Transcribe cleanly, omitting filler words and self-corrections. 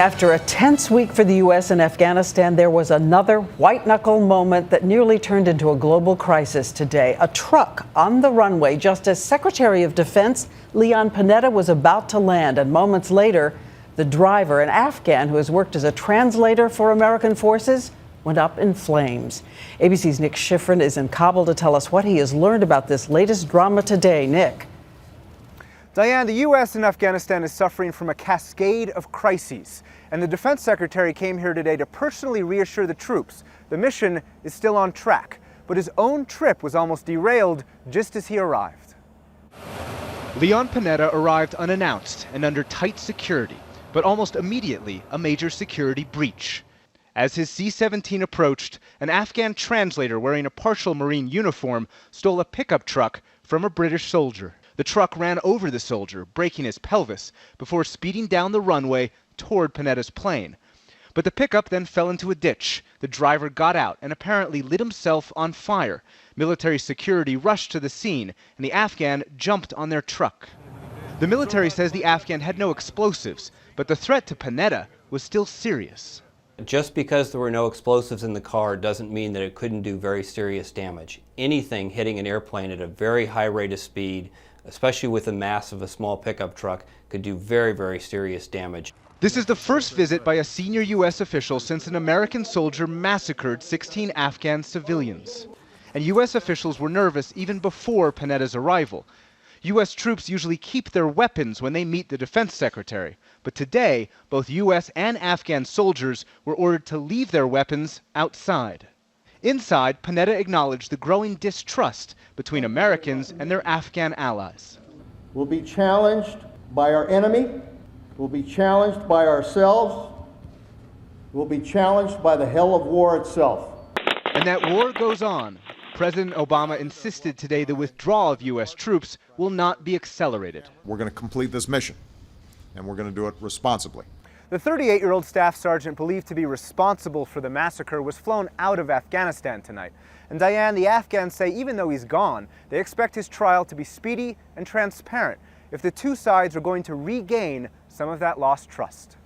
After a tense week for the U.S. in Afghanistan, there was another white-knuckle moment that nearly turned into a global crisis today. A truck on the runway just as Secretary of Defense Leon Panetta was about to land, and moments later, the driver, an Afghan who has worked as a translator for American forces, went up in flames. ABC's Nick Schifrin is in Kabul to tell us what he has learned about this latest drama today. Nick. Diane, the U.S. in Afghanistan is suffering from a cascade of crises, and the Defense Secretary came here today to personally reassure the troops the mission is still on track, but his own trip was almost derailed just as he arrived. Leon Panetta arrived unannounced and under tight security, but almost immediately a major security breach. As his C-17 approached, an Afghan translator wearing a partial Marine uniform stole a pickup truck from a British soldier. The truck ran over the soldier, breaking his pelvis, before speeding down the runway toward Panetta's plane. But the pickup then fell into a ditch. The driver got out and apparently lit himself on fire. Military security rushed to the scene, and the Afghan jumped on their truck. The military says the Afghan had no explosives, but the threat to Panetta was still serious. Just because there were no explosives in the car doesn't mean that it couldn't do very serious damage. Anything hitting an airplane at a very high rate of speed, especially with the mass of a small pickup truck, could do very, very serious damage. This is the first visit by a senior U.S. official since an American soldier massacred 16 Afghan civilians. And U.S. officials were nervous even before Panetta's arrival. U.S. troops usually keep their weapons when they meet the defense secretary. But today, both U.S. and Afghan soldiers were ordered to leave their weapons outside. Inside, Panetta acknowledged the growing distrust between Americans and their Afghan allies. We'll be challenged by our enemy. We'll be challenged by ourselves. We'll be challenged by the hell of war itself. And that war goes on. President Obama insisted today the withdrawal of U.S. troops will not be accelerated. We're going to complete this mission, and we're going to do it responsibly. The 38-year-old staff sergeant believed to be responsible for the massacre was flown out of Afghanistan tonight. And Diane, the Afghans say even though he's gone, they expect his trial to be speedy and transparent if the two sides are going to regain some of that lost trust.